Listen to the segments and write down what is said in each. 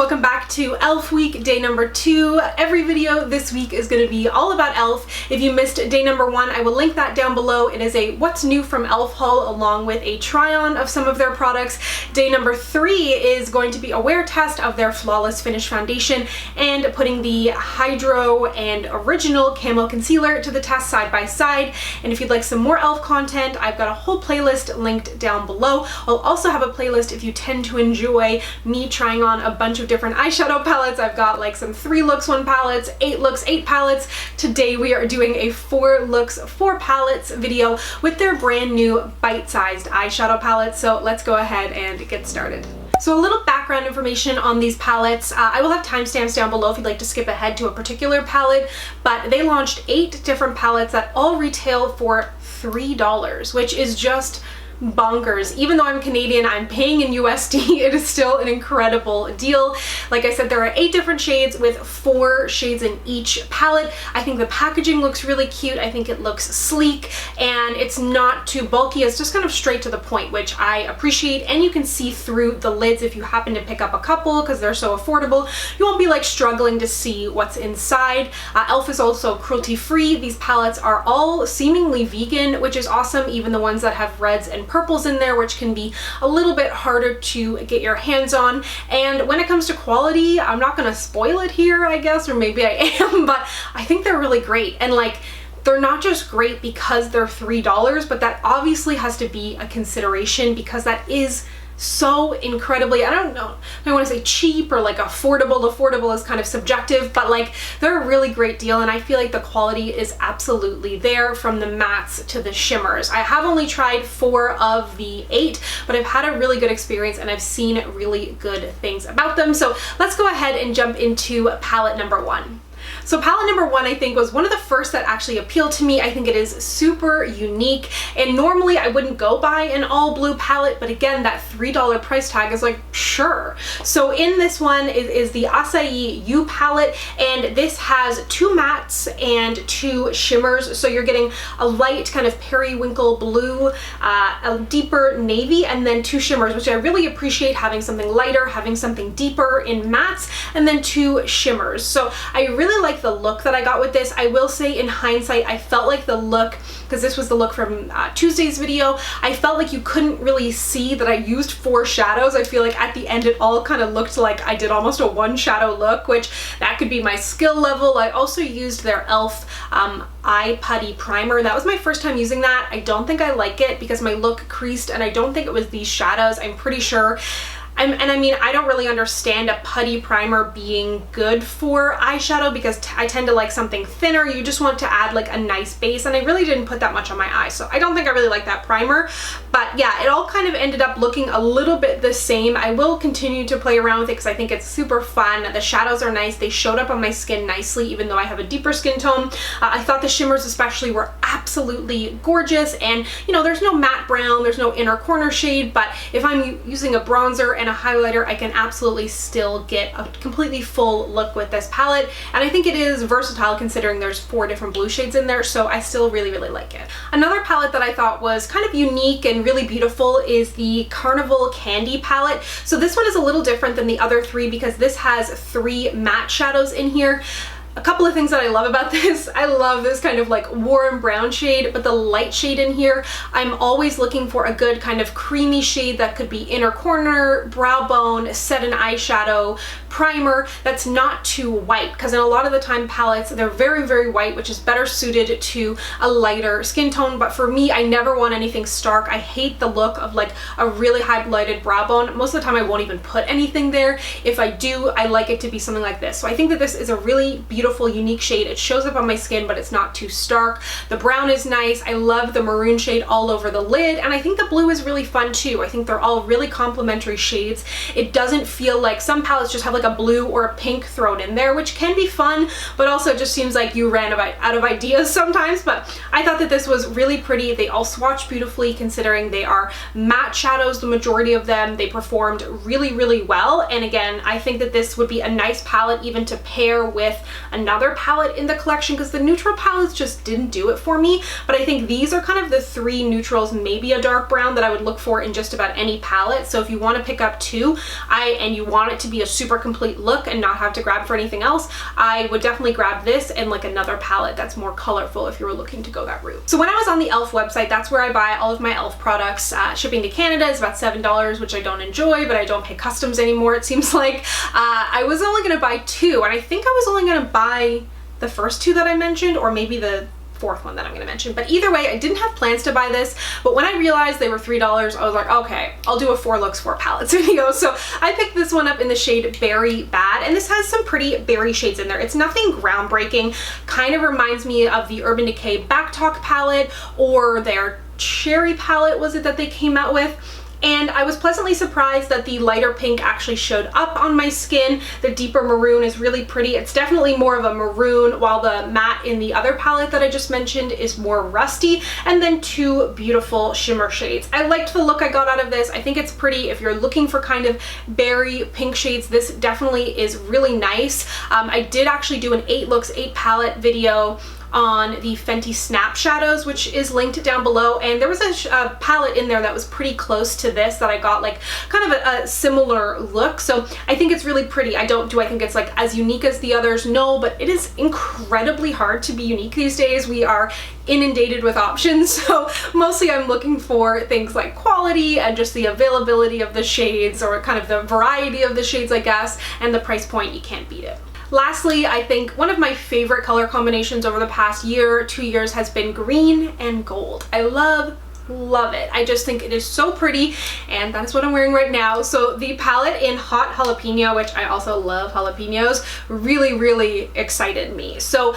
welcome back to e.l.f. week, day number 2. Every video this week is going to be all about e.l.f. If you missed day number 1, I will link that down below. It is a what's new from e.l.f. haul along with a try-on of some of their products. Day number 3 is going to be a wear test of their Flawless Finish foundation and putting the Hydro and Original Camo Concealer to the test side by side. And if you'd like some more e.l.f. content, I've got a whole playlist linked down below. I'll also have a playlist if you tend to enjoy me trying on a bunch of different eyeshadow palettes. I've got like some 3 looks 1 palettes, 8 looks 8 palettes. Today we are doing a 4 looks 4 palettes video with their brand new bite-sized eyeshadow palette. So let's go ahead and get started. So a little background information on these palettes. I will have timestamps down below if you'd like to skip ahead to a particular palette, but they launched 8 different palettes that all retail for $3, which is just bonkers. Even though I'm Canadian, I'm paying in USD. It is still an incredible deal. Like I said, there are 8 different shades with 4 shades in each palette. I think the packaging looks really cute. I think it looks sleek and it's not too bulky. It's just kind of straight to the point, which I appreciate. And you can see through the lids if you happen to pick up a couple because they're so affordable. You won't be like struggling to see what's inside. e.l.f. is also cruelty-free. These palettes are all seemingly vegan, which is awesome. Even the ones that have reds and purples in there, which can be a little bit harder to get your hands on. And when it comes to quality, I'm not gonna spoil it here, I guess, or maybe I am, but I think they're really great. And like, they're not just great because they're $3, but that obviously has to be a consideration because that is so incredibly, I don't know, I want to say cheap or like affordable. Affordable is kind of subjective, but like they're a really great deal and I feel like the quality is absolutely there from the mattes to the shimmers. I have only tried 4 of the 8, but I've had a really good experience and I've seen really good things about them. So let's go ahead and jump into palette number 1. So palette number 1 I think was one of the first that actually appealed to me. I think it is super unique and normally I wouldn't go buy an all blue palette, but again that $3 price tag is like sure. So in this one is the Acai U palette and this has 2 mattes and 2 shimmers. So you're getting a light kind of periwinkle blue, a deeper navy, and then 2 shimmers, which I really appreciate, having something lighter, having something deeper in mattes, and then 2 shimmers. So I really like the look that I got with this. I will say in hindsight, I felt like the look, because this was the look from Tuesday's video, I felt like you couldn't really see that I used 4 shadows. I feel like at the end it all kind of looked like I did almost a 1 shadow look, which that could be my skill level. I also used their e.l.f. Eye Putty Primer. That was my first time using that. I don't think I like it because my look creased and I don't think it was these shadows. I'm pretty sure. And I mean, I don't really understand a putty primer being good for eyeshadow because I tend to like something thinner. You just want to add like a nice base and I really didn't put that much on my eyes. So I don't think I really like that primer. But yeah, it all kind of ended up looking a little bit the same. I will continue to play around with it because I think it's super fun. The shadows are nice. They showed up on my skin nicely even though I have a deeper skin tone. I thought the shimmers especially were absolutely gorgeous. And you know, there's no matte brown, there's no inner corner shade, but if I'm using a bronzer and a highlighter, I can absolutely still get a completely full look with this palette. And I think it is versatile considering there's 4 different blue shades in there, so I still really like it. Another palette that I thought was kind of unique and really beautiful is the Carnival Candy palette. So this one is a little different than the other 3 because this has 3 matte shadows in here. A couple of things that I love about this. I love this kind of like warm brown shade, but the light shade in here, I'm always looking for a good kind of creamy shade that could be inner corner, brow bone, set an eyeshadow, primer that's not too white, because in a lot of the time palettes, they're very white, which is better suited to a lighter skin tone. But for me, I never want anything stark. I hate the look of like a really highlighted brow bone. Most of the time I won't even put anything there. If I do, I like it to be something like this. So I think that this is a really beautiful, unique shade. It shows up on my skin, but it's not too stark. The brown is nice. I love the maroon shade all over the lid, and I think the blue is really fun too. I think they're all really complementary shades. It doesn't feel like some palettes just have like a blue or a pink thrown in there, which can be fun, but also it just seems like you ran out of ideas sometimes. But I thought that this was really pretty. They all swatch beautifully considering they are matte shadows, the majority of them. They performed really well, and again, I think that this would be a nice palette even to pair with another palette in the collection because the neutral palettes just didn't do it for me. But I think these are kind of the 3 neutrals, maybe a dark brown, that I would look for in just about any palette. So if you want to pick up 2 and you want it to be a super complete look and not have to grab for anything else, I would definitely grab this and like another palette that's more colorful if you were looking to go that route. So when I was on the e.l.f. website, that's where I buy all of my e.l.f. products. Shipping to Canada is about $7, which I don't enjoy, but I don't pay customs anymore, it seems like. I was only going to buy 2, and I think I was only going to buy the first 2 that I mentioned, or maybe the 4th one that I'm going to mention. But either way, I didn't have plans to buy this, but when I realized they were $3, I was like, okay, I'll do a 4 looks 4 palettes video. So I picked this one up in the shade Berry Bad, and this has some pretty berry shades in there. It's nothing groundbreaking, kind of reminds me of the Urban Decay Back Talk palette or their Cherry palette, was it, that they came out with? And I was pleasantly surprised that the lighter pink actually showed up on my skin. The deeper maroon is really pretty. It's definitely more of a maroon, while the matte in the other palette that I just mentioned is more rusty. And then 2 beautiful shimmer shades. I liked the look I got out of this. I think it's pretty. If you're looking for kind of berry pink shades, this definitely is really nice. I did actually do an 8 looks 8 palette video on the Fenty Snap Shadows, which is linked down below, and there was a palette in there that was pretty close to this that I got like kind of a similar look. So I think it's really pretty. I think it's like as unique as the others, no, but it is incredibly hard to be unique these days. We are inundated with options, so mostly I'm looking for things like quality and just the availability of the shades, or kind of the variety of the shades, I guess, and the price point. You can't beat it. Lastly, I think one of my favorite color combinations over the past year, 2 years, has been green and gold. I love it. I just think it is so pretty, and that is what I'm wearing right now. So the palette in Hot Jalapeno, which I also love jalapenos, really excited me. So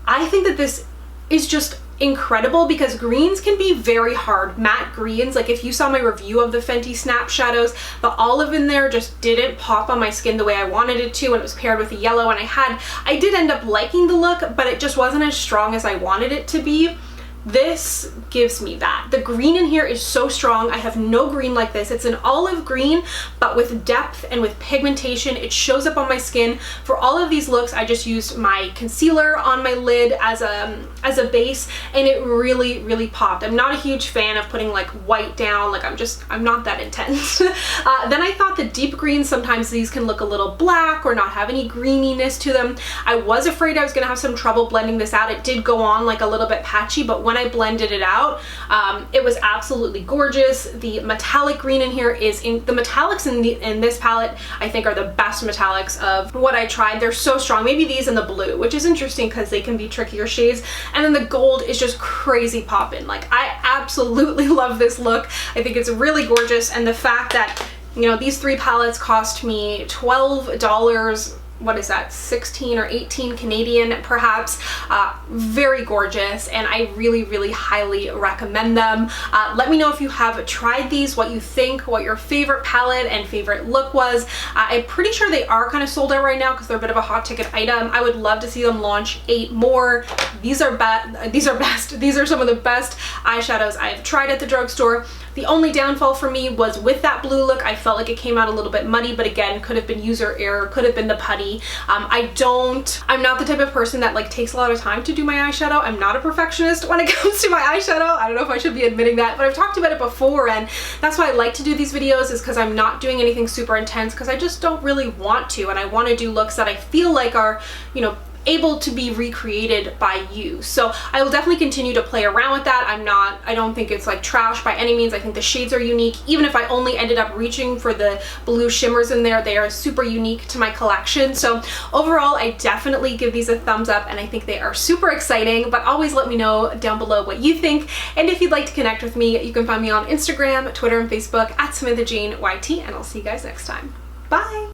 I think that this is just incredible because greens can be very hard. Matte greens, like if you saw my review of the Fenty Snap Shadows, the olive in there just didn't pop on my skin the way I wanted it to, and it was paired with the yellow, and I did end up liking the look, but it just wasn't as strong as I wanted it to be. This gives me that. The green in here is so strong. I have no green like this. It's an olive green, but with depth and with pigmentation. It shows up on my skin. For all of these looks, I just used my concealer on my lid as a base, and it really popped. I'm not a huge fan of putting like white down. Like I'm not that intense. Then I thought the deep greens, sometimes these can look a little black or not have any greeniness to them. I was afraid I was gonna have some trouble blending this out. It did go on like a little bit patchy, but when I blended it out, it was absolutely gorgeous. The metallic green in here is the metallics in this palette, I think, are the best metallics of what I tried. They're so strong. Maybe these and the blue, which is interesting because they can be trickier shades. And then the gold is just crazy poppin'. Like, I absolutely love this look. I think it's really gorgeous, and the fact that, you know, these 3 palettes cost me $12, what is that, 16 or 18 Canadian perhaps. Very gorgeous, and I really highly recommend them. Let me know if you have tried these, what you think, what your favorite palette and favorite look was. I'm pretty sure they are kind of sold out right now because they're a bit of a hot ticket item. I would love to see them launch 8 more. These are best. These are some of the best eyeshadows I've tried at the drugstore. The only downfall for me was with that blue look. I felt like it came out a little bit muddy, but again, could have been user error, could have been the putty. I'm not the type of person that like takes a lot of time to do my eyeshadow. I'm not a perfectionist when it comes to my eyeshadow. I don't know if I should be admitting that, but I've talked about it before, and that's why I like to do these videos, is because I'm not doing anything super intense, because I just don't really want to, and I want to do looks that I feel like are, you know, able to be recreated by you. So I will definitely continue to play around with that. I don't think it's like trash by any means. I think the shades are unique. Even if I only ended up reaching for the blue shimmers in there, they are super unique to my collection. So overall, I definitely give these a thumbs up, and I think they are super exciting. But always let me know down below what you think. And if you'd like to connect with me, you can find me on Instagram, Twitter, and Facebook at SamanthaJaneYT, and I'll see you guys next time. Bye!